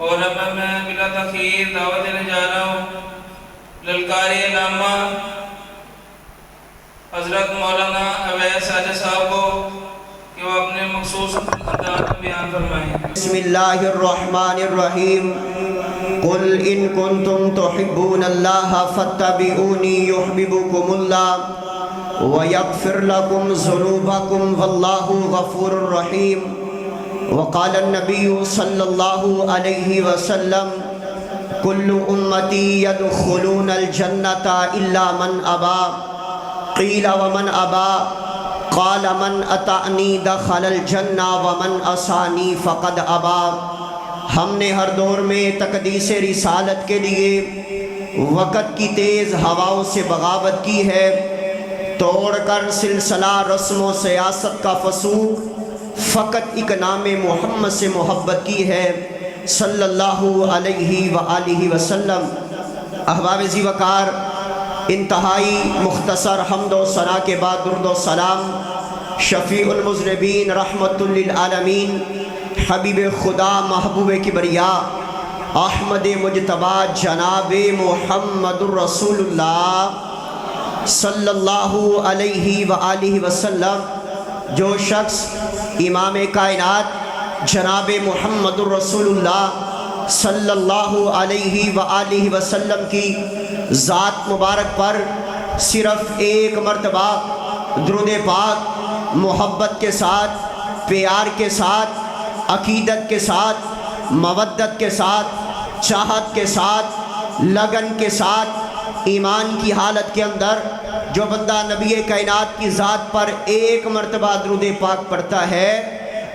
اور اب میں بلا تاخیر دعوت دینے جا رہا ہوں للکاری علامہ حضرت مولانا اویس حاجی صاحب کو کہ وہ اپنے مخصوص انداز میں بیان فرمائیں۔ بسم اللہ الرحمن الرحیم قل ان کنتم تحبون اللہ فاتبعونی یحببکم اللہ ویغفر لکم ذنوبکم واللہ غفور الرحیم۔ وقال النبی صلی اللہ علیہ وسلم کل امتی یدخلون الجنة الا من ابا قیل ومن ابا قال من اطعنی دخل الجنہ ومن عصانی فقد ابا۔ ہم نے ہر دور میں تقدیس رسالت کے لیے وقت کی تیز ہواؤں سے بغاوت کی ہے، توڑ کر سلسلہ رسم و سیاست کا فسوق فقط ایک نام محمد سے محبت کی ہے صلی اللہ علیہ وآلہ وسلم۔ احباب ذی وقار، انتہائی مختصر حمد و ثنا کے بعد درود و سلام شفیع المذنبین رحمت للعالمین حبیب خدا محبوب کبریاء احمد مجتبی جناب محمد الرسول اللہ صلی اللہ علیہ وآلہ وسلم، جو شخص امام کائنات جناب محمد الرسول اللہ صلی اللہ علیہ وآلہ وسلم کی ذات مبارک پر صرف ایک مرتبہ درود پاک محبت کے ساتھ، پیار کے ساتھ، عقیدت کے ساتھ، مودت کے ساتھ، چاہت کے ساتھ، لگن کے ساتھ، ایمان کی حالت کے اندر جو بندہ نبی کائنات کی ذات پر ایک مرتبہ درود پاک پڑھتا ہے،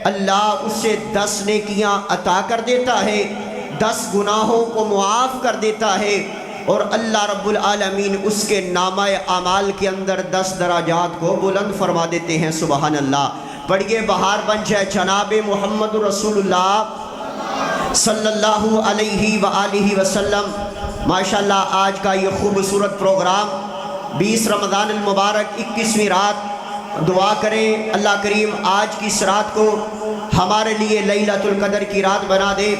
اللہ اسے 10 نیکیاں عطا کر دیتا ہے، 10 گناہوں کو معاف کر دیتا ہے، اور اللہ رب العالمین اس کے نامہ اعمال کے اندر 10 درجات کو بلند فرما دیتے ہیں۔ سبحان اللہ۔ پڑھیے بہار بن جائے جناب محمد رسول اللہ صلی اللہ علیہ وآلہ وسلم۔ ماشاءاللہ آج کا یہ خوبصورت پروگرام 20 رمضان المبارک 21ویں رات، دعا کریں اللہ کریم آج کی اس رات کو ہمارے لیے لیلۃ القدر کی رات بنا دے۔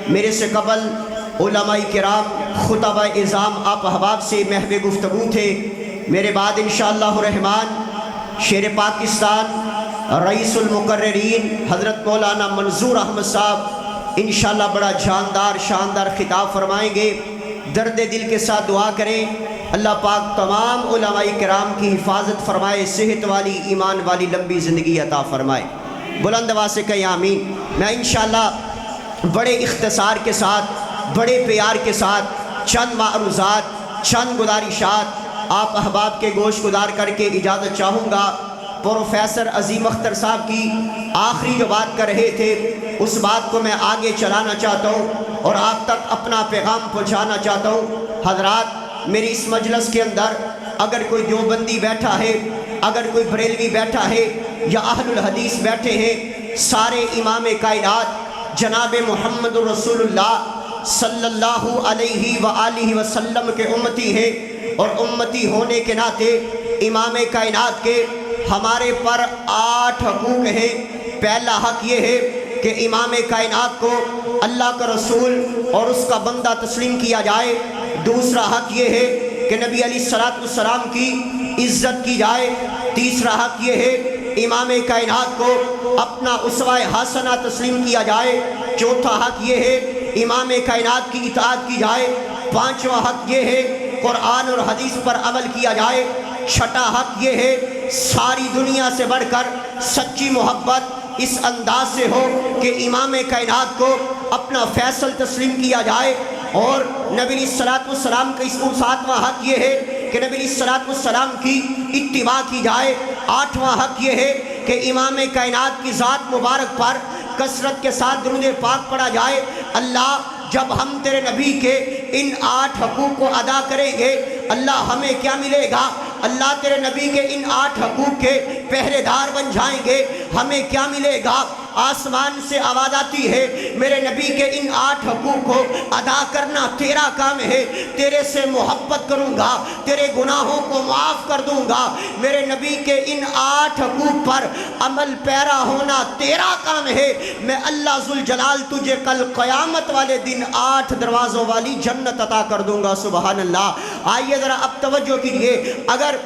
میرے سے قبل علماء کرام، خطبہ اعظام آپ احباب سے محو گفتگو تھے، میرے بعد انشاءاللہ الرحمن شیر پاکستان رئیس المقررین حضرت مولانا منظور احمد صاحب انشاءاللہ بڑا جاندار شاندار خطاب فرمائیں گے۔ درد دل کے ساتھ دعا کریں اللہ پاک تمام علماء کرام کی حفاظت فرمائے، صحت والی ایمان والی لمبی زندگی عطا فرمائے۔ بلند آواز سے کہیں آمین۔ میں انشاءاللہ بڑے اختصار کے ساتھ، بڑے پیار کے ساتھ چند معروضات، چند گزارشات آپ احباب کے گوش گزار کر کے اجازت چاہوں گا۔ پروفیسر عظیم اختر صاحب کی آخری جو بات کر رہے تھے اس بات کو میں آگے چلانا چاہتا ہوں اور آپ تک اپنا پیغام پہنچانا چاہتا ہوں۔ حضرات، میری اس مجلس کے اندر اگر کوئی دیوبندی بیٹھا ہے، اگر کوئی بریلوی بیٹھا ہے یا اہل الحدیث بیٹھے ہیں، سارے امام کائنات جناب محمد رسول اللہ صلی اللہ علیہ وآلہ وسلم کے امتی ہیں، اور امتی ہونے کے ناطے امام کائنات کے ہمارے پر 8 حقوق ہیں۔ پہلا حق یہ ہے کہ امام کائنات کو اللہ کا رسول اور اس کا بندہ تسلیم کیا جائے۔ دوسرا حق یہ ہے کہ نبی علیہ السلام کی عزت کی جائے۔ تیسرا حق یہ ہے امام کائنات کو اپنا اسوہ حسنہ تسلیم کیا جائے۔ چوتھا حق یہ ہے امام کائنات کی اطاعت کی جائے۔ پانچواں حق یہ ہے قرآن اور حدیث پر عمل کیا جائے۔ چھٹا حق یہ ہے ساری دنیا سے بڑھ کر سچی محبت اس انداز سے ہو کہ امام کائنات کو اپنا فیصل تسلیم کیا جائے۔ اور نبی علیہ السلام کا اس 7واں حق یہ ہے کہ نبی علیہ السلام کی اتباع کی جائے۔ 8واں حق یہ ہے کہ امام کائنات کی ذات مبارک پر کثرت کے ساتھ درود پاک پڑھا جائے۔ اللہ، جب ہم تیرے نبی کے ان 8 حقوق کو ادا کریں گے اللہ ہمیں کیا ملے گا؟ اللہ تیرے نبی کے ان 8 حقوق کے پہرے دار بن جائیں گے، ہمیں کیا ملے گا؟ آسمان سے آواز آتی ہے میرے نبی کے ان 8 حقوق کو ادا کرنا تیرا کام ہے، تیرے سے محبت کروں گا، تیرے گناہوں کو معاف کر دوں گا، میرے نبی کے ان 8 حقوق پر عمل پیرا ہونا تیرا کام ہے، میں اللہ ذوالجلال تجھے کل قیامت والے دن 8 دروازوں والی جنت عطا کر دوں گا۔ سبحان اللہ۔ آئیے ذرا اب توجہ کیجئے، اگر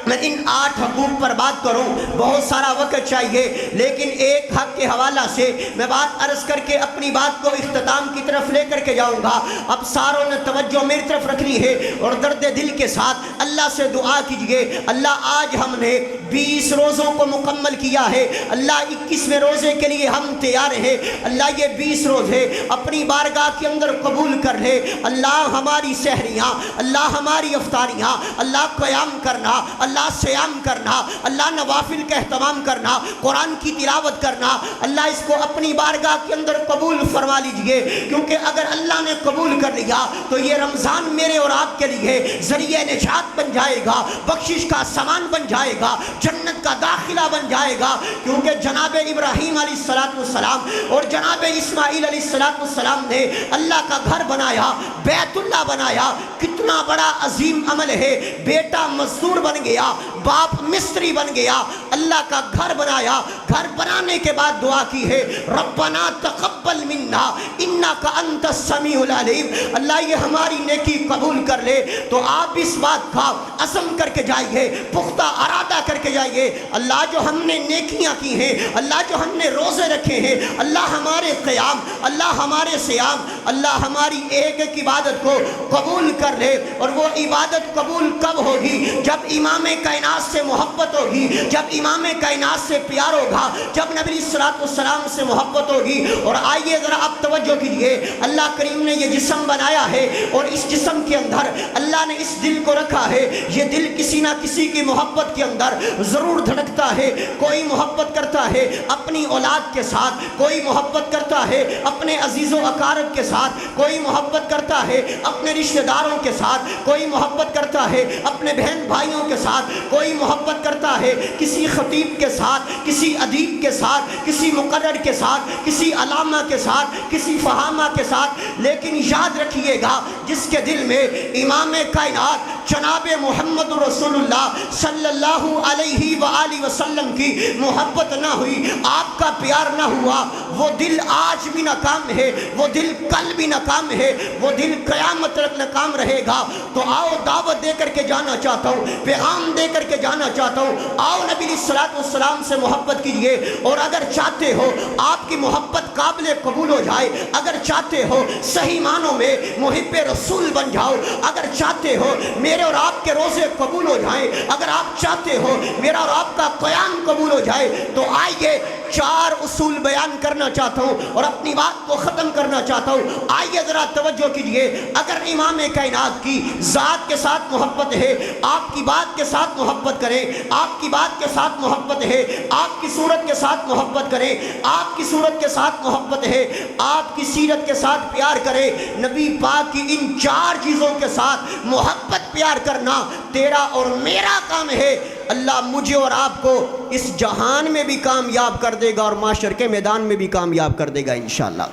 میں ان 8 حقوق پر بات کروں بہت سارا وقت چاہیے، لیکن ایک حق کے حوالہ سے میں بات عرض کر کے اپنی بات کو اختتام کی طرف لے کر کے جاؤں گا۔ اب ساروں نے توجہ میری طرف رکھنی ہے اور درد دل کے ساتھ اللہ سے دعا کیجئے، اللہ آج ہم نے 20 روزوں کو مکمل کیا ہے، اللہ 21ویں روزے کے لیے ہم تیار ہیں، اللہ یہ 20 روزے اپنی بارگاہ کے اندر قبول کر لے، اللہ ہماری سحریاں، اللہ ہماری افطاریاں، اللہ قیام کرنا، اللہ سیام کرنا، اللہ نوافل کا اہتمام کرنا، قرآن کی تلاوت کرنا، اللہ اس کو اپنی بارگاہ کے اندر قبول فرما لیجئے، کیونکہ اگر اللہ نے قبول کر لیا تو یہ رمضان میرے اور آپ کے لیے ذریعہ نجات بن جائے گا، بخشش کا سامان بن جائے گا، جنت کا داخلہ بن جائے گا، کیونکہ جناب ابراہیم علیہ السلام اور جناب اسماعیل علیہ السلام نے اللہ کا گھر بنایا، بیت اللہ بنایا، کتنا بڑا عظیم عمل ہے، بیٹا مزدور بن گیا، باپ مستری بن گیا، اللہ کا گھر بنایا، گھر بنانے کے بعد دعا کی ہے ربنا تقبل منا انک انت السمیع العلیم، اللہ یہ ہماری نیکی قبول کر لے۔ تو آپ اس بات کا عزم کر کے جائیے، پختہ ارادہ کر کے جائیے، اللہ جو ہم نے نیکیاں کی ہیں، اللہ جو ہم نے روزے رکھے ہیں، اللہ ہمارے قیام، اللہ ہمارے سیام، اللہ ہماری ایک ایک عبادت کو قبول کر لے۔ اور وہ عبادت قبول کب ہوگی؟ جب امام کائنات سے محبت ہوگی، جب امام کائنات سے پیار ہوگا، جب نبی صلی اللہ علیہ وسلم سے محبت ہوگی۔ اور آئیے ذرا آپ توجہ کیجئے، اللہ کریم نے یہ جسم بنایا ہے اور اس جسم کے اندر اللہ نے اس دل کو رکھا ہے، یہ دل کسی نہ کسی کی محبت کے اندر ضرور دھڑکتا ہے، کوئی محبت کرتا ہے اپنی اولاد کے ساتھ، کوئی محبت کرتا ہے اپنے عزیز و اقارب کے ساتھ، کوئی محبت کرتا ہے اپنے رشتہ داروں کے ساتھ، کوئی محبت کرتا ہے اپنے بہن بھائیوں کے ساتھ، کوئی محبت کرتا ہے کسی خطیب کے ساتھ، کسی ادیب کے ساتھ، کسی مقرر کے ساتھ، کسی علامہ کے ساتھ، کسی فہامہ کے ساتھ، لیکن یاد رکھیے گا جس کے دل میں امام کائنات جناب محمد رسول اللہ صلی اللہ علیہ وآلہ وسلم کی محبت نہ ہوئی، آپ کا پیار نہ ہوا، وہ دل آج بھی ناکام ہے، وہ دل کل بھی ناکام ہے، وہ دل قیامت تک ناکام رہے گا۔ تو آؤ دعوت دے کر کے جانا چاہتا ہوں، پیغام دے کر کے جانا چاہتا ہوں، آؤ نبی علیہ السلام سے محبت کیجئے، اور اگر چاہتے ہو آپ کی محبت قابل قبول ہو جائے، اگر چاہتے ہو صحیح معنوں میں محب رسول بن جاؤ، اگر چاہتے ہو میرے اور آپ کے روزے قبول ہو جائیں، اگر آپ چاہتے ہو میرا اور آپ کا قیام قبول ہو جائے، تو آئیے 4 اصول بیان کرنا چاہتا ہوں اور اپنی بات کو ختم کرنا چاہتا ہوں۔ آئیے ذرا توجہ کیجئے، اگر امام کائنات کی ذات کے ساتھ محبت ہے، آپ کی بات کے ساتھ محبت کریں، آپ کی بات کے ساتھ محبت ہے، آپ کی صورت کے ساتھ محبت کریں، آپ کی صورت کے ساتھ محبت ہے، آپ کی سیرت کے ساتھ پیار کریں، نبی پاک کی ان 4 چیزوں کے ساتھ محبت پیار کرنا تیرا اور میرا کام ہے۔ اللہ مجھے اور آپ کو اس جہان میں بھی کامیاب کر دے گا اور معاشر کے میدان میں بھی کامیاب کر دے گا انشاءاللہ۔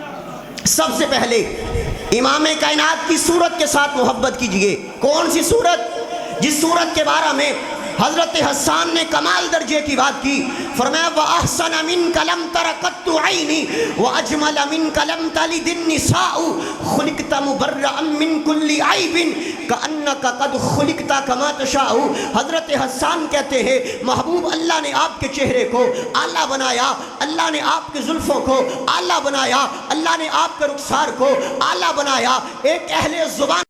سب سے پہلے امام کائنات کی صورت کے ساتھ محبت کیجئے۔ کون سی صورت؟ جس صورت کے بارے میں حضرت حسان نے کمال درجے کی بات کی، فرمایا وَأَحْسَنَ مِنْكَ لَمْ تَرَ قَطُّ عَيْنِي وَأَجْمَلَ مِنْكَ لَمْ تَلِدِ النِّسَاءُ خُلِقْتَ مُبَرَّأً مِنْ كُلِّ عَيْبٍ كَأَنَّكَ قَدْ خُلِقْتَ كَمَا تَشَاءُ۔ حضرت حسان کہتے ہیں محبوب اللہ نے آپ کے چہرے کو اعلیٰ بنایا، اللہ نے آپ کے زلفوں کو اعلیٰ بنایا، اللہ نے آپ کے رخسار کو اعلیٰ بنایا۔ ایک اہل زبان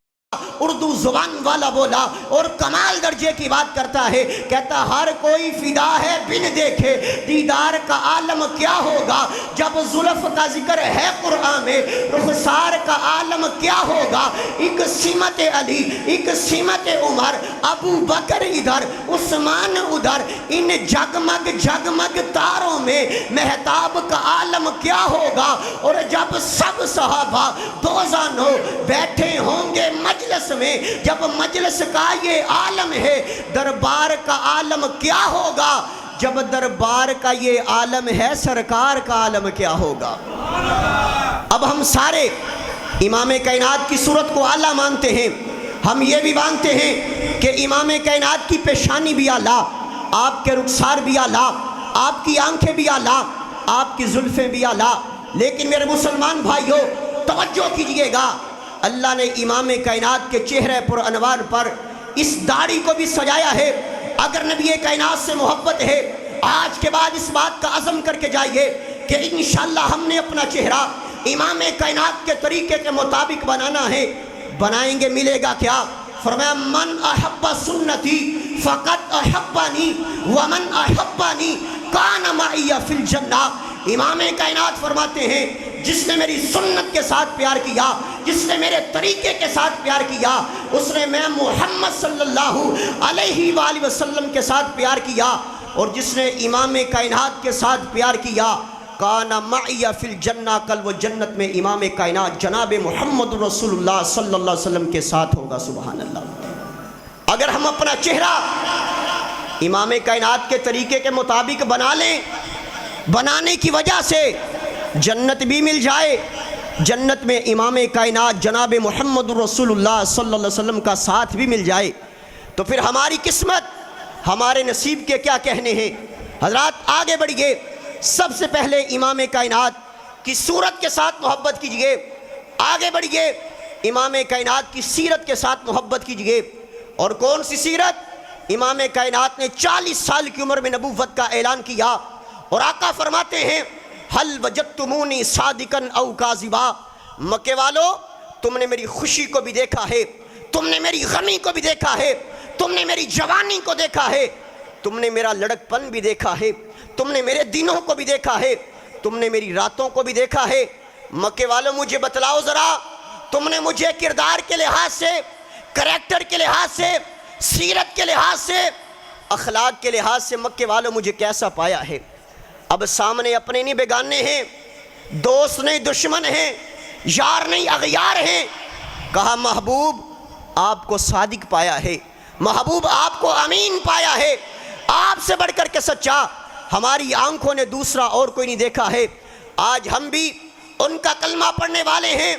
اردو زبان والا بولا اور کمال درجے کی بات کرتا ہے، کہتا ہر کوئی فدا ہے بن دیکھے دیدار کا عالم کیا ہوگا، جب زلف کا ذکر ہے قرآن میں رخسار کا عالم کیا ہوگا۔ ایک سمت علی، ایک سمت عمر، ابو بکر ادھر، عثمان ادھر، ان جگمگ جگمگ تاروں میں مہتاب کا عالم کیا ہوگا۔ اور جب سب صحابہ دوزانوں بیٹھے ہوں گے مجلس میں، جب مجلس کا یہ عالم ہے، دربار کا عالم کیا ہوگا۔ جب دربار کا یہ عالم ہے سرکار کا عالم کیا ہوگا؟ اب ہم سارے امام کائنات کی صورت کو اعلیٰ مانتے ہیں، ہم یہ بھی مانتے ہیں کہ امام کائنات کی پیشانی بھی اعلیٰ، آپ کے رخسار بھی اعلیٰ، آپ کی آنکھیں بھی اعلیٰ، آپ کی زلفیں بھی اعلیٰ، لیکن میرے مسلمان بھائیوں توجہ کیجئے گا، اللہ نے امام کائنات کے چہرے پر انوار پر اس داڑھی کو بھی سجایا ہے۔ اگر نبی کائنات سے محبت ہے، آج کے بعد اس بات کا عزم کر کے جائیے کہ انشاءاللہ ہم نے اپنا چہرہ امام کائنات کے طریقے کے مطابق بنانا ہے۔ بنائیں گے، ملے گا کیا؟ فرمایا من احب سنتی فقط احبانی ومن احبانی کان معی فی الجنہ۔ امام کائنات فرماتے ہیں جس نے میری سنت کے ساتھ پیار کیا، جس نے میرے طریقے کے ساتھ پیار کیا، اس نے میں محمد صلی اللہ علیہ وآلہ وسلم کے ساتھ پیار کیا، اور جس نے امام کائنات کے ساتھ پیار کیا کان معی فی الجنہ، کل وہ جنت میں امام کائنات جناب محمد رسول اللہ صلی اللہ علیہ وسلم کے ساتھ ہوگا۔ سبحان اللہ۔ اگر ہم اپنا چہرہ امام کائنات کے طریقے کے مطابق بنا لیں، بنانے کی وجہ سے جنت بھی مل جائے، جنت میں امام کائنات جناب محمد رسول اللہ صلی اللہ علیہ وسلم کا ساتھ بھی مل جائے، تو پھر ہماری قسمت، ہمارے نصیب کے کیا کہنے ہیں؟ حضرات آگے بڑھیے، سب سے پہلے امام کائنات کی صورت کے ساتھ محبت کیجئے، آگے بڑھیے، امام کائنات کی سیرت کے ساتھ محبت کیجئے۔ اور کون سی سیرت؟ امام کائنات نے 40 سال کی عمر میں نبوت کا اعلان کیا، اور آقا فرماتے ہیں حل وجدتمونی صادقا او کاذبا، مکے والو تم نے میری خوشی کو بھی دیکھا ہے، تم نے میری غمی کو بھی دیکھا ہے، تم نے میری جوانی کو دیکھا ہے، تم نے میرا لڑک پن بھی دیکھا ہے، تم نے میرے دنوں کو بھی دیکھا ہے، تم نے میری راتوں کو بھی دیکھا ہے۔ مکے والوں مجھے بتلاؤ ذرا، تم نے مجھے کردار کے لحاظ سے، کریکٹر کے لحاظ سے، سیرت کے لحاظ سے، اخلاق کے لحاظ سے مکے والوں مجھے کیسا پایا ہے؟ اب سامنے اپنے نہیں بیگانے ہیں، دوست نہیں دشمن ہیں، یار نہیں اغیار ہیں۔ کہا محبوب آپ کو صادق پایا ہے، محبوب آپ کو امین پایا ہے، آپ سے بڑھ کر کے سچا ہماری آنکھوں نے دوسرا اور کوئی نہیں دیکھا ہے۔ آج ہم بھی ان کا کلمہ پڑھنے والے ہیں،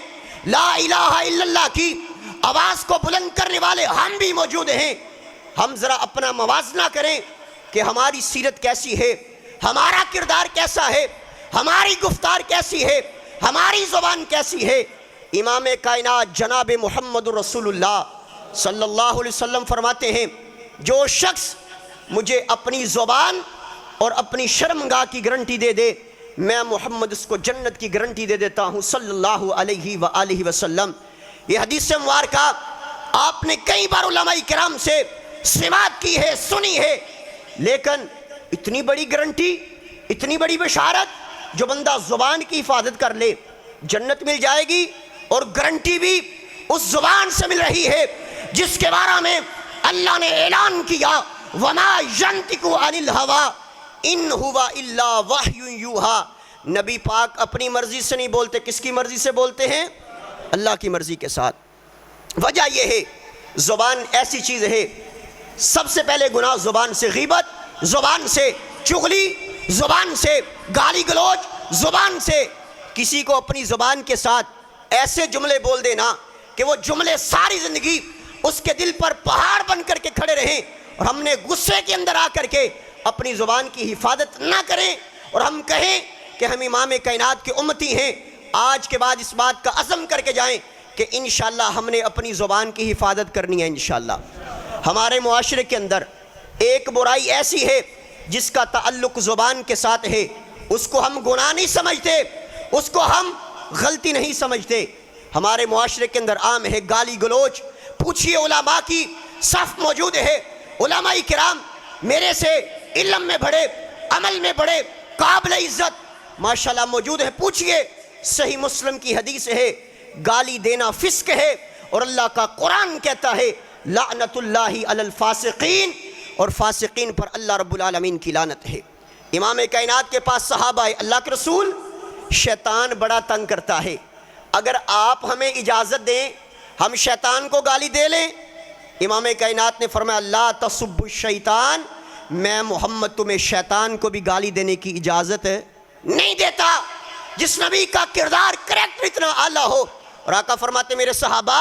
لا الہ الا اللہ کی آواز کو بلند کرنے والے ہم بھی موجود ہیں۔ ہم ذرا اپنا موازنہ کریں کہ ہماری سیرت کیسی ہے، ہمارا کردار کیسا ہے، ہماری گفتار کیسی ہے، ہماری زبان کیسی ہے۔ امام کائنات جناب محمد رسول اللہ صلی اللہ علیہ وسلم فرماتے ہیں جو شخص مجھے اپنی زبان اور اپنی شرمگاہ کی گارنٹی دے دے، میں محمد اس کو جنت کی گارنٹی دے دیتا ہوں صلی اللہ علیہ وآلہ وسلم۔ یہ حدیث مبارکہ آپ نے کئی بار علماء کرام سے سماعت کی ہے، سنی ہے، لیکن اتنی بڑی گارنٹی، اتنی بڑی بشارت، جو بندہ زبان کی حفاظت کر لے جنت مل جائے گی، اور گارنٹی بھی اس زبان سے مل رہی ہے جس کے بارے میں اللہ نے اعلان کیا وَمَا يَنْتِقُ عَنِ الْهَوَىٰ إِنْ هُوَ إِلَّا وَحْيٌ يُوحَىٰ۔ نبی پاک اپنی مرضی سے نہیں بولتے، کس کی مرضی سے بولتے ہیں؟ اللہ کی مرضی کے ساتھ۔ وجہ یہ ہے زبان ایسی چیز ہے، سب سے پہلے گناہ زبان سے غیبت، زبان سے چغلی، زبان سے گالی گلوچ، زبان سے کسی کو اپنی زبان کے ساتھ ایسے جملے بول دینا کہ وہ جملے ساری زندگی اس کے دل پر پہاڑ بن کر کے کھڑے رہیں، اور ہم نے غصے کے اندر آ کر کے اپنی زبان کی حفاظت نہ کریں اور ہم کہیں کہ ہم امام کائنات کے امتی ہیں۔ آج کے بعد اس بات کا عزم کر کے جائیں کہ انشاءاللہ ہم نے اپنی زبان کی حفاظت کرنی ہے انشاءاللہ۔ ہمارے معاشرے کے اندر ایک برائی ایسی ہے جس کا تعلق زبان کے ساتھ ہے، اس کو ہم گناہ نہیں سمجھتے، اس کو ہم غلطی نہیں سمجھتے۔ ہمارے معاشرے کے اندر عام ہے گالی گلوچ۔ پوچھئے علماء کی صف موجود ہے، علماء کرام میرے سے علم میں بڑے، عمل میں بڑے، قابل عزت ماشاءاللہ موجود ہے۔ پوچھئے، صحیح مسلم کی حدیث ہے گالی دینا فسق ہے، اور اللہ کا قرآن کہتا ہے لعنت اللہ علی الفاسقین، اور فاسقین پر اللہ رب العالمین کی لعنت ہے۔ امام کائنات کے پاس صحابہ اللہ کے رسول، شیطان بڑا تنگ کرتا ہے، اگر آپ ہمیں اجازت دیں ہم شیطان کو گالی دے لیں؟ امام کائنات نے فرمایا لا تسبوا الشیطان میں محمد تمہیں شیطان کو بھی گالی دینے کی اجازت نہیں دیتا جس نبی کا کردار کریکٹر اتنا اعلیٰ ہو۔ اور آقا فرماتے میرے صحابہ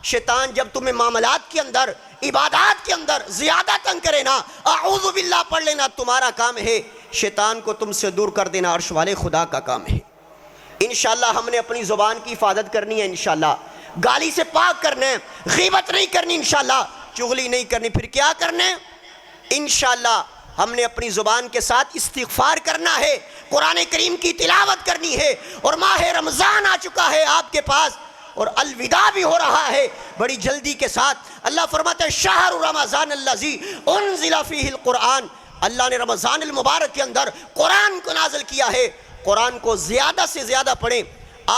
شیطان جب تمہیں معاملات کے اندر عبادات کے اندر زیادہ تنگ کرے نا اعوذ باللہ پڑھ لینا تمہارا کام ہے، شیطان کو تم سے دور کر دینا عرش والے خدا کا کام ہے۔ انشاءاللہ ہم نے اپنی زبان کی حفاظت کرنی ہے، انشاءاللہ گالی سے پاک کرنا ہے، غیبت نہیں کرنی، انشاءاللہ چغلی نہیں کرنی، پھر کیا کرنا ہے؟ انشاءاللہ ہم نے اپنی زبان کے ساتھ استغفار کرنا ہے، قرآن کریم کی تلاوت کرنی ہے، اور ماہ رمضان آ چکا ہے آپ کے پاس اور الوداع بھی ہو رہا ہے بڑی جلدی کے ساتھ۔ اللہ فرماتا ہے شہر رمضان الذی انزل فیہ القرآن، اللہ نے رمضان المبارک کے اندر قرآن کو نازل کیا ہے، قرآن کو زیادہ سے زیادہ پڑھیں۔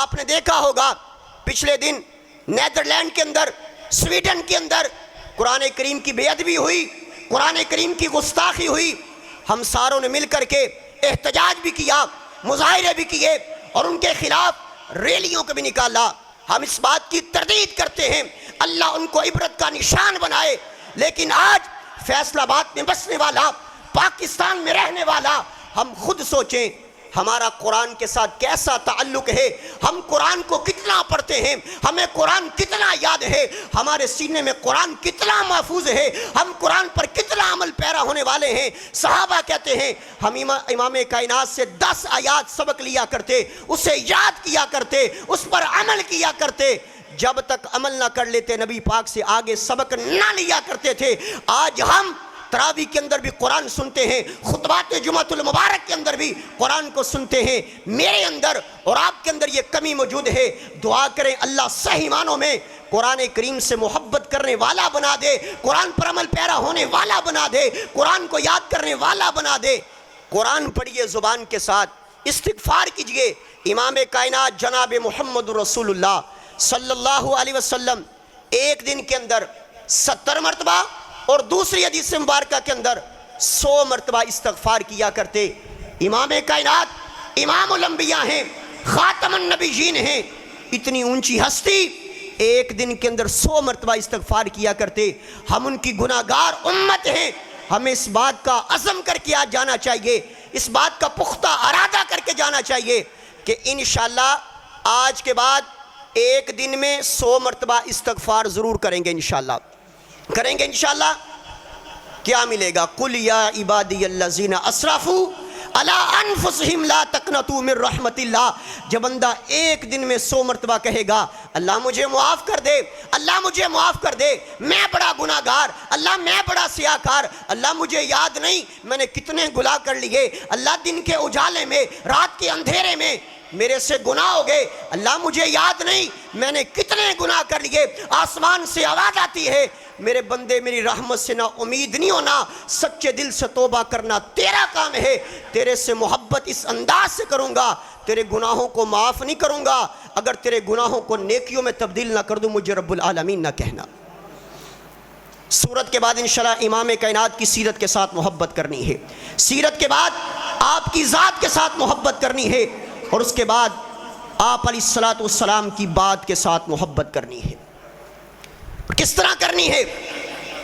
آپ نے دیکھا ہوگا پچھلے دن نیدرلینڈ کے اندر، سویڈن کے اندر قرآن کریم کی بے ادبی ہوئی، قرآن کریم کی گستاخی ہوئی، ہم ساروں نے مل کر کے احتجاج بھی کیا، مظاہرے بھی کیے اور ان کے خلاف ریلیوں کو بھی نکالا۔ ہم اس بات کی تردید کرتے ہیں اللہ ان کو عبرت کا نشان بنائے، لیکن آج فیصل آباد میں بسنے والا، پاکستان میں رہنے والا، ہم خود سوچیں ہمارا قرآن کے ساتھ کیسا تعلق ہے، ہم قرآن کو کتنا پڑھتے ہیں، ہمیں قرآن کتنا یاد ہے، ہمارے سینے میں قرآن کتنا محفوظ ہے، ہم قرآن پر کتنا عمل پیرا ہونے والے ہیں۔ صحابہ کہتے ہیں ہم امام کائنات سے 10 آیات سبق لیا کرتے، اسے یاد کیا کرتے، اس پر عمل کیا کرتے، جب تک عمل نہ کر لیتے نبی پاک سے آگے سبق نہ لیا کرتے تھے۔ آج ہم تراویح کے اندر بھی قرآن سنتے ہیں، خطبات جمعۃ المبارک کے اندر بھی قرآن کو سنتے ہیں۔ میرے اندر اور آپ کے اندر یہ کمی موجود ہے، دعا کریں اللہ صحیح معنوں میں قرآن کریم سے محبت کرنے والا بنا دے، قرآن پر عمل پیرا ہونے والا بنا دے، قرآن کو یاد کرنے والا بنا دے۔ قرآن پڑھیے زبان کے ساتھ، استغفار کیجئے۔ امام کائنات جناب محمد رسول اللہ صلی اللہ علیہ وسلم ایک دن کے اندر 70 مرتبہ اور دوسری حدیث مبارکہ کے اندر 100 مرتبہ استغفار کیا کرتے۔ امام کائنات امام الانبیاء ہیں، خاتم النبیین ہیں، اتنی اونچی ہستی ایک دن کے اندر 100 مرتبہ استغفار کیا کرتے۔ ہم ان کی گناہگار امت ہیں، ہمیں اس بات کا عزم کر کے آج جانا چاہیے، اس بات کا پختہ ارادہ کر کے جانا چاہیے کہ انشاءاللہ آج کے بعد ایک دن میں 100 مرتبہ استغفار ضرور کریں گے، انشاءاللہ کریں گے۔ انشاءاللہ کیا ملے گا؟ قل یا عبادی الذین اسرفوا علی انفسہم لا تقنطوا من رحمت اللہ۔ جب بندہ ایک دن میں 100 مرتبہ کہے گا اللہ مجھے معاف کر دے، اللہ مجھے معاف کر دے، میں بڑا گناہگار، اللہ میں بڑا سیاہکار، اللہ مجھے یاد نہیں میں نے کتنے گناہ کر لیے، اللہ دن کے اجالے میں، رات کے اندھیرے میں میرے سے گناہ ہو گئے، اللہ مجھے یاد نہیں میں نے کتنے گناہ کر لیے۔ آسمان سے آواز آتی ہے میرے بندے میری رحمت سے نا امید نہیں ہونا، سچے دل سے توبہ کرنا تیرا کام ہے، تیرے سے محبت اس انداز سے کروں گا، تیرے گناہوں کو معاف نہیں کروں گا، اگر تیرے گناہوں کو نیکیوں میں تبدیل نہ کر دوں مجھے رب العالمین نہ کہنا۔ سورت کے بعد انشاءاللہ امام کائنات کی سیرت کے ساتھ محبت کرنی ہے، سیرت کے بعد آپ کی ذات کے ساتھ محبت کرنی ہے، اور اس کے بعد آپ علیہ الصلوۃ والسلام کی بات کے ساتھ محبت کرنی ہے۔ کس طرح کرنی ہے؟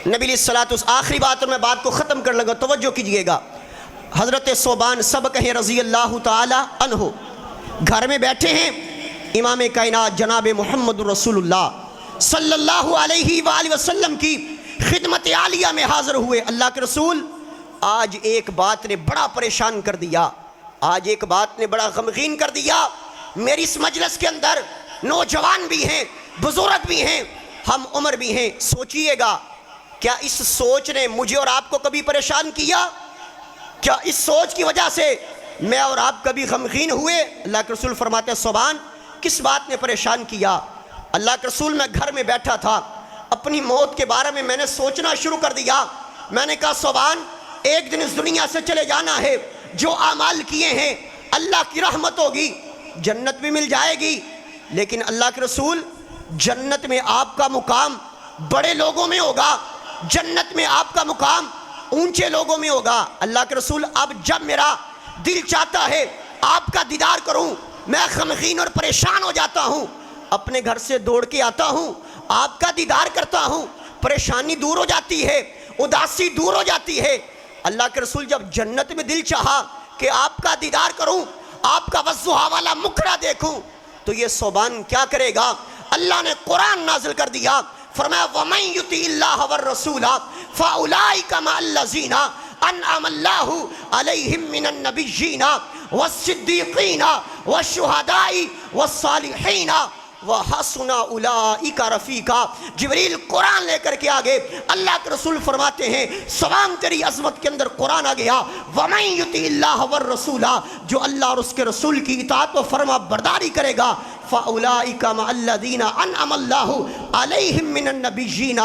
نبی علیہ الصلوۃ والسلام آخری بات اور میں بات کو ختم کر لگا، توجہ کیجئے گا۔ حضرت ثوبان سب کہیں رضی اللہ تعالی عنہ گھر میں بیٹھے ہیں، امام کائنات جناب محمد رسول اللہ صلی اللہ علیہ وآلہ وسلم کی خدمت عالیہ میں حاضر ہوئے۔ اللہ کے رسول آج ایک بات نے بڑا پریشان کر دیا، آج ایک بات نے بڑا غمگین کر دیا۔ میری اس مجلس کے اندر نوجوان بھی ہیں، بزرگ بھی ہیں، ہم عمر بھی ہیں، سوچئے گا کیا اس سوچ نے مجھے اور آپ کو کبھی پریشان کیا؟ کیا اس سوچ کی وجہ سے میں اور آپ کبھی غمگین ہوئے؟ اللہ کے رسول فرماتے ہیں ثوبان کس بات نے پریشان کیا؟ اللہ کے رسول میں گھر میں بیٹھا تھا، اپنی موت کے بارے میں نے سوچنا شروع کر دیا۔ میں نے کہا ثوبان ایک دن اس دنیا سے چلے جانا ہے، جو اعمال کیے ہیں اللہ کی رحمت ہوگی، جنت بھی مل جائے گی، لیکن اللہ کے رسول جنت میں آپ کا مقام بڑے لوگوں میں ہوگا، جنت میں آپ کا مقام اونچے لوگوں میں ہوگا۔ اللہ کے رسول اب جب میرا دل چاہتا ہے آپ کا دیدار کروں، میں غمگین اور پریشان ہو جاتا ہوں، اپنے گھر سے دوڑ کے آتا ہوں، آپ کا دیدار کرتا ہوں، پریشانی دور ہو جاتی ہے، اداسی دور ہو جاتی ہے۔ اللہ کے رسول جب جنت میں دل چاہا کہ آپ کا دیدار کروں، آپ کا وضحا والا مکھڑا دیکھوں، تو یہ صوبان کیا کرے گا؟ اللہ نے قرآن نازل کر دیا، فرمایا وَمَن يُطِعِ اللَّهَ وَالرَّسُولَ فَأُولَٰئِكَ مَعَ الَّذِينَ أَنْعَمَ اللَّهُ عَلَيْهِم مِّنَ النَّبِيِّينَ وَالصِّدِّيقِينَ وَالشُّهَدَاءِ وَالصَّالِحِينَ وَحَسُنَ أُولَٰئِكَ رَفِیقًا۔ جبریل قرآن لے کر کے آگے اللہ کے رسول فرماتے ہیں سوام تیری عظمت کے اندر قرآن آ گیا، وَمَن يُطِعِ اللَّهَ وَالرَّسُولَ، جو اللہ اور اس کے رسول کی اطاعت و فرما برداری کرے گا، فَأُولَٰئِكَ مَعَ الَّذِينَ أَنْعَمَ اللَّهُ عَلَيْهِم مِّنَ النَّبِيِّينَ،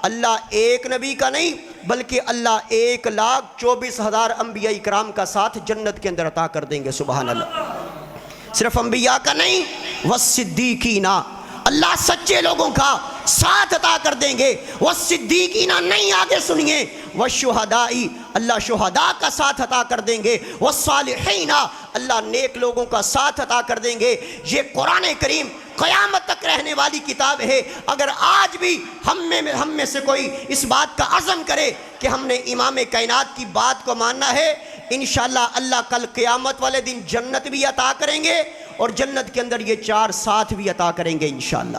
اللہ ایک نبی کا نہیں بلکہ اللہ 1,24,000 انبیاء اکرام کا ساتھ جنت کے اندر عطا کر دیں گے۔ سبحان اللہ، صرف انبیاء کا نہیں، والصدیقین، اللہ سچے لوگوں کا ساتھ عطا کر دیں گے۔ والصدیقین نہیں، آگے سنیے، والشہداء، اللہ شہداء کا ساتھ عطا کر دیں گے۔ والصالحین، اللہ نیک لوگوں کا ساتھ عطا کر دیں گے۔ یہ قرآن کریم قیامت تک رہنے والی کتاب ہے۔ اگر آج بھی ہم میں سے کوئی اس بات کا عزم کرے کہ ہم نے امام کائنات کی بات کو ماننا ہے، انشاءاللہ اللہ کل قیامت والے دن جنت بھی عطا کریں گے اور جنت کے اندر یہ 4 ساتھ بھی عطا کریں گے انشاءاللہ۔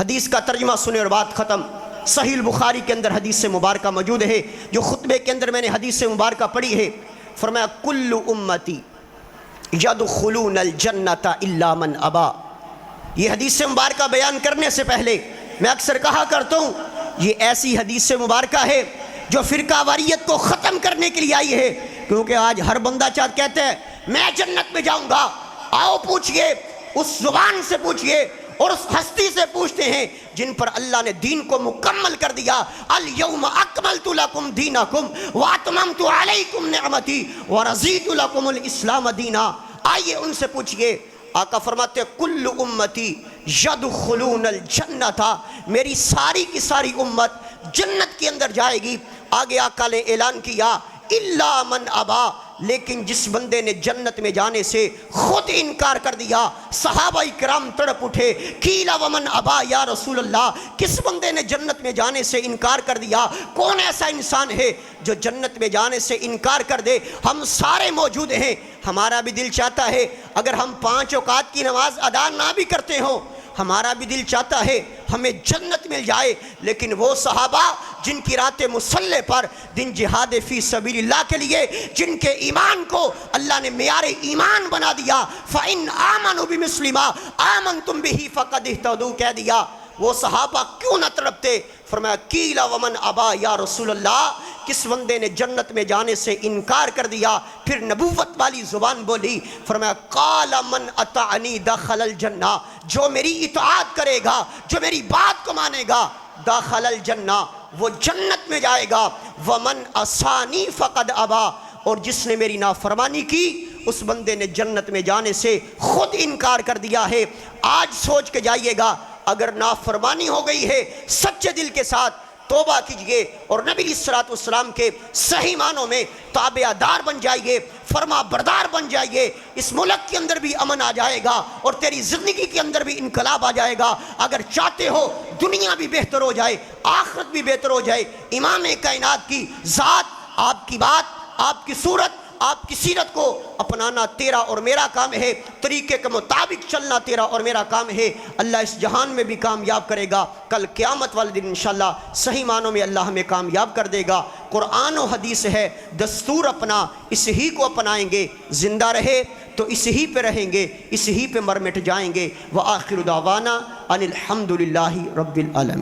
حدیث کا ترجمہ سنے اور بات ختم۔ صحیح البخاری کے اندر حدیث مبارکہ موجود ہے، جو خطبے کے اندر میں نے حدیث مبارکہ پڑھی ہے۔ فرمایا کل امتی یدخلون الجنت الا من ابا۔ یہ حدیث مبارکہ بیان کرنے سے پہلے میں اکثر کہا کرتا ہوں، یہ ایسی حدیث مبارکہ ہے جو فرقہ واریت کو ختم کرنے کے لیے آئی ہے، کیونکہ آج ہر بندہ چاہتا کہتا ہے میں جنت میں جاؤں گا۔ آؤ پوچھئے، اس زبان سے پوچھئے اور اس ہستی سے پوچھتے ہیں جن پر اللہ نے دین کو مکمل کر دیا، الیوم اکملت لکم دینکم واتممت علیکم نعمتی ورضیت لکم الاسلام دینا۔ آئیے ان سے پوچھئے۔ آقا فرماتے ہیں کل امتی یدخلون الجنت، میری ساری کی ساری امت جنت کے اندر جائے گی۔ آگے آقا نے اعلان کیا الا من ابا، لیکن جس بندے نے جنت میں جانے سے خود انکار کر دیا۔ صحابہ کرام تڑپ اٹھے، قیل ومن ابا یا رسول اللہ، کس بندے نے جنت میں جانے سے انکار کر دیا؟ کون ایسا انسان ہے جو جنت میں جانے سے انکار کر دے؟ ہم سارے موجود ہیں، ہمارا بھی دل چاہتا ہے اگر ہم 5 اوقات کی نماز ادا نہ بھی کرتے ہوں، ہمارا بھی دل چاہتا ہے ہمیں جنت مل جائے۔ لیکن وہ صحابہ جن کی رات مسلح پر دن جہاد فی سبیل اللہ کے لیے، جن کے ایمان کو اللہ نے معیار ایمان بنا دیا، فَإِنْ آمَنُوا بِمِثْلِ مَا آمَنْتُمْ بِهِ فَقَدِ اهْتَدَوْا کہہ دیا، وہ صحابہ کیوں نہ تڑپتے؟ فرمایا قیل ومن ابا یا رسول اللہ، کس بندے نے جنت میں جانے سے انکار کر دیا؟ پھر نبوت والی زبان بولی، فرمایا قال من اطاعنی دخل الجنہ، جو میری اطاعت کرے گا، جو میری بات کو مانے گا، داخل الجنہ، وہ جنت میں جائے گا۔ ومن عصانی فقد ابا، اور جس نے میری نافرمانی کی اس بندے نے جنت میں جانے سے خود انکار کر دیا ہے۔ آج سوچ کے جائیے گا، اگر نافرمانی ہو گئی ہے سچے دل کے ساتھ توبہ کیجئے اور نبی علیہ الصلوۃ والسلام کے صحیح معنوں میں تابع دار بن جائیے، فرما بردار بن جائیے۔ اس ملک کے اندر بھی امن آ جائے گا اور تیری زندگی کے اندر بھی انقلاب آ جائے گا۔ اگر چاہتے ہو دنیا بھی بہتر ہو جائے، آخرت بھی بہتر ہو جائے، امام کائنات کی ذات، آپ کی بات، آپ کی صورت، آپ کی سیرت کو اپنانا تیرا اور میرا کام ہے، طریقے کے مطابق چلنا تیرا اور میرا کام ہے۔ اللہ اس جہان میں بھی کامیاب کرے گا، کل قیامت والے دن انشاءاللہ صحیح معنوں میں اللہ ہمیں کامیاب کر دے گا۔ قرآن و حدیث ہے، دستور اپنا، اس ہی کو اپنائیں گے، زندہ رہے تو اس ہی پہ رہیں گے، اس ہی پہ مر مٹ جائیں گے۔ وآخر دعوانا ان الحمدللہ رب العالمین۔